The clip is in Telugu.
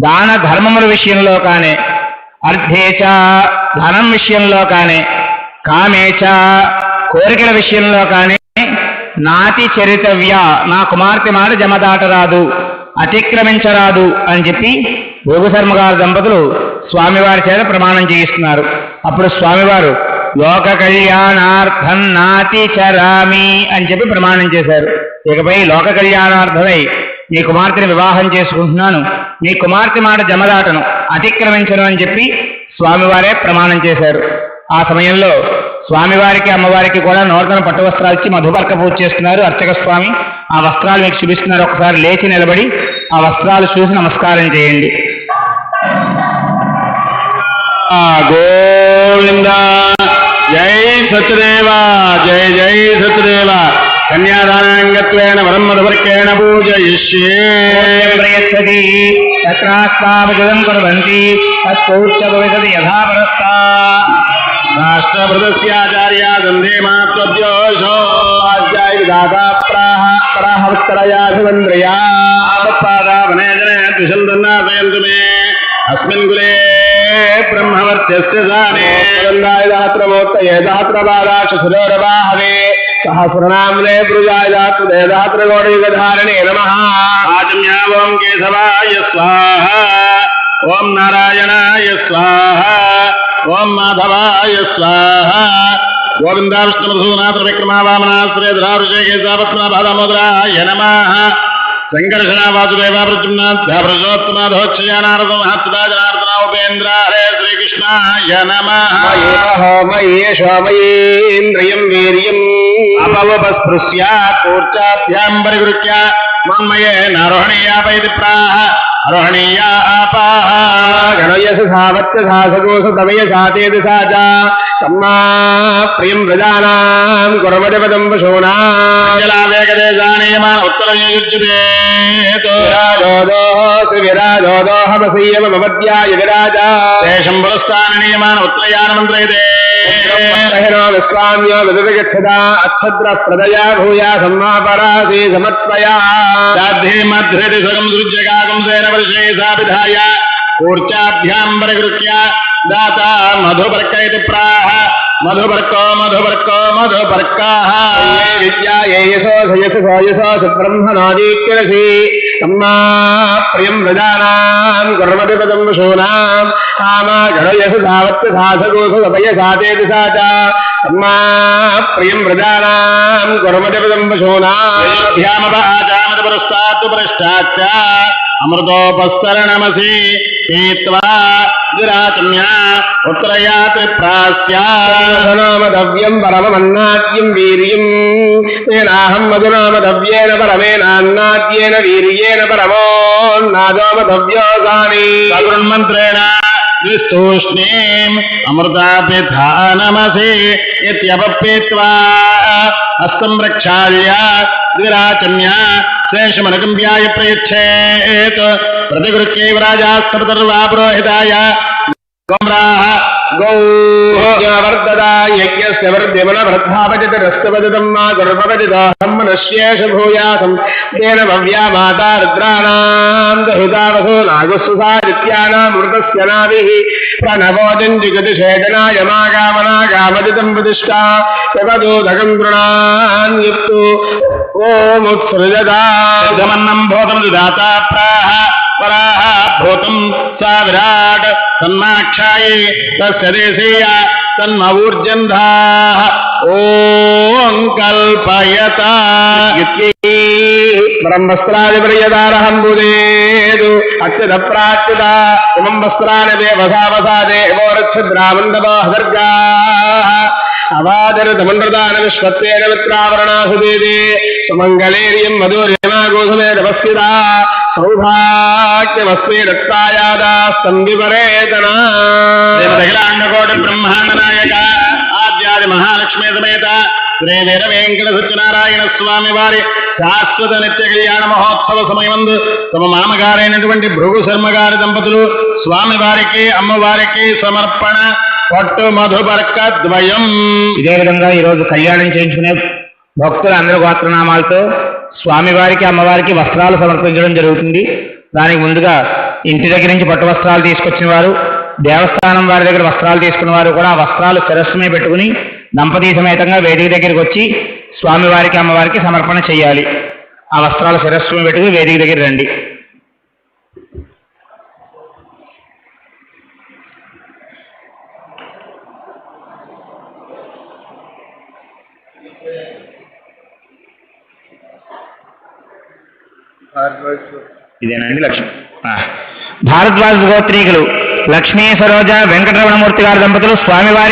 దాన ధర్మముల విషయంలో కానీ, అర్థేచ ధనం విషయంలో కానీ, కామేచ కోరికల విషయంలో కానీ, నాతి చరితవ్య నా కుమార్తె మాట జమదాటరాదు, అతిక్రమించరాదు అని చెప్పి భృగుశర్మ గారి దంపతులు స్వామివారి చేత ప్రమాణం చేయిస్తున్నారు. అప్పుడు స్వామివారు లోక కళ్యాణార్థం నాతి చరామి అని చెప్పి ప్రమాణం చేశారు. ఇకపై లోక కళ్యాణార్థమై నీ కుమార్తెని వివాహం చేసుకుంటున్నాను, నీ కుమార్తె మాట జమదాటను, అతిక్రమించను అని చెప్పి స్వామివారే ప్రమాణం చేశారు. ఆ సమయంలో స్వామివారికి అమ్మవారికి కూడా నూతన పట్టు వస్త్రాలు ఇచ్చి మధుపర్క పూజ చేస్తున్నారు అర్చక స్వామి. ఆ వస్త్రాలు మీకు చూపిస్తున్నారు. ఒకసారి లేచి నిలబడి ఆ వస్త్రాలు చూసి నమస్కారం చేయండి. గోవింద జై సత్యదేవ జై జై సత్యదేవ. కన్యాదానంగత్వేన వరం మధువర్కేణ పూజయిష్యే. తత్రాస్తావజం కుర్వంతి తత్కౌర్చభవితది యథా పరస్తా. రాష్ట్రభృతస్యాచార్య సందే మాత్వద్యోషో ఆధ్యాయ విధాతా ప్రాహవత్తరయాభివంద్రయా ఆపత్పాదావనేజనే త్రిశందన్నాశయంతు మే అస్మిన్ కులే బ్రహ్మవర్త్యస్య సానే దాత్రమోత్తయే దాత్రపాదాక్షురవాహవే సహస్రనామ్నే పురుషాయ దాత్రే దాత్రగౌడయుగధారణే నమః. ఆచమ్య ఓం కేశవాయ స్వాహ, ఓం నారాయణాయ స్వాహ, ఓం మాధవాయ స్వాహ. గోవింద విష్ణు మధునాథ విక్రమ వామనాశ్రయధరారుషేకేశాపత్మనాభాదామోదరాయ నమః. సంకర్షణ వాసుదేవ ప్రజుమ్నాథోక్షయానారద మహత్సదా జనార్దన ఉపేంద్ర హరే శ్రీకృష్ణాయ నమః. సోమయేంద్రియం వీర్యం అపవపస్పృశ్య కూర్చాభ్యాం పరిగృహ్య మన్మయేన ఆరోహణీయాపైతి ప్రాహ ఆరోహణీయా ఆపాహ. గణయస సావత్య సాసగోస తమయ సాతేతి సాచా తమ్మా ప్రియం ప్రజానాం కురమజపదం పశూనా జలావేకదేశానీయమాన ఉత్తరయుజ్యుతే విరాజోదోహమసీయమమధ్యాయ విరాజా దేశం పురస్థాననీయమాన ఉత్తరయానమంత్రయతే. విశ్వామ్యో విదగచ్చదా అక్షద్ర ప్రదయా భూయా సమ్మాపరాసి సమత్వయా సాధ్యే మధ్యది సగం సృజ్యగాగం సేన వర్షే సావిధాయ కూర్చాభ్యాం పరిగృహ్య దాతా మధుపర్క ఇతి ప్రాహ మధుపర్కో మధుపర్కో మధుపర్కాః. విద్యా ఏయసో సయస సోయసో సుబ్రహ్మణోదీక్యరసి తమ్మా ప్రియం ప్రజానాం కుర్మతిపదం పశూనాం కామా గణయస సావత్య సాసగోస సపయ సాతేతి సాచా తమ్మా ప్రియం ప్రజానాం కుర్మతిపదం పశూనాం. భ్యామపాచామత పురస్తాత్తు పశ్చాచ్చ అమృతోపస్తరణమసి పీత్వా దురాచమ్య ఉత్తరయాతి ప్రాస్యామదవ్యం పరమమన్నాద్యం వీర్యం తేనాహం మధునామదవ్యేన పరమేనాన్నాద్యేన వీర్యేన పరమోన్నాదోమదవ్యోగాని సగృన్మంత్రేణ విస్తూష్ణీం అమృతాపిధానమసి ఇత్యపపీత్వా హస్తం ప్రక్షాళ్య ద్విరాచమ్య శేషమనుకంప్యాయ ప్రయచ్ఛేత్ ప్రతిగృహ్యైవ రాజాస్తపతర్వా పురోహితాయ గోమ్రాః గౌవర్ధదా యజ్ఞస్య వర్ధ్యమన వృద్ధాపజత రస్తపజతం మా గర్భపజితాహం మనశ్యేష భూయాసం తేన భవ్యా మాతా రుద్రాణాం దహుతావసో నాగస్సుసాదిత్యానామృతస్య నాభిః ప్రణవోజం జిగతిషేదనాయ మాగామనాగామజితం ప్రతిష్ఠా శవదోదకం తృణాన్యుక్తో ఓముత్సృజదా ధమన్నం భూతం దుదాతా ప్రాహ పరాహ భూతం సా విరాట్ తన్మాక్షాయే తస్య దేశీయ తన్మ ఊర్జంధాః ఓం కల్పయత. బ్రహ్మస్త్రాదిప్రియదారహం బుదేదు అత్యద ప్రాచ్యుత ఇమం వస్త్రాని దేవసావసాదే వోరక్షద్రామండవోహదర్గాః అవాదరతమండ్రదాన విశ్వత్వేన మిత్రావరణాసుదేదే సుమంగళేర్యం మధుర్యమాగోసమేధవస్థితా సౌభాగ్యమస్మే రక్తాయాదాస్తం విపరేతనా. అఖిలాండకోటి బ్రహ్మాండ నాయక ఆద్యాది మహాలక్ష్మీ సమేత శ్రీ వీర వెంకట సత్యనారాయణ స్వామి వారి శాశ్వత నిత్య కళ్యాణ మహోత్సవ సమయమందు తమ మామగారైనటువంటి భృగుశర్మ గారి దంపతులు స్వామివారికి అమ్మవారికి సమర్పణ పట్టు మధుపర్క ద్వయం. ఇదే విధంగా ఈరోజు కళ్యాణం చేయించుకునే భక్తులు అందరి గోత్రనామాలతో స్వామివారికి అమ్మవారికి వస్త్రాలు సమర్పించడం జరుగుతుంది. దానికి ముందుగా ఇంటి దగ్గర నుంచి పట్టు వస్త్రాలు తీసుకొచ్చిన వారు, దేవస్థానం వారి దగ్గర వస్త్రాలు తీసుకున్న వారు కూడా ఆ వస్త్రాలు శిరస్సు మీద పెట్టుకుని దంపతి సమేతంగా వేదిక దగ్గరికి వచ్చి స్వామివారికి అమ్మవారికి సమర్పణ చేయాలి. ఆ వస్త్రాలు శిరస్సు మీద పెట్టుకుని వేదిక దగ్గర రండి. ఇదేనండి లక్ష్మి. భారద్వాజ గోత్రీకులు లక్ష్మీ సరోజ వెంకటరమణమూర్తి గారి దంపతులు స్వామివారికి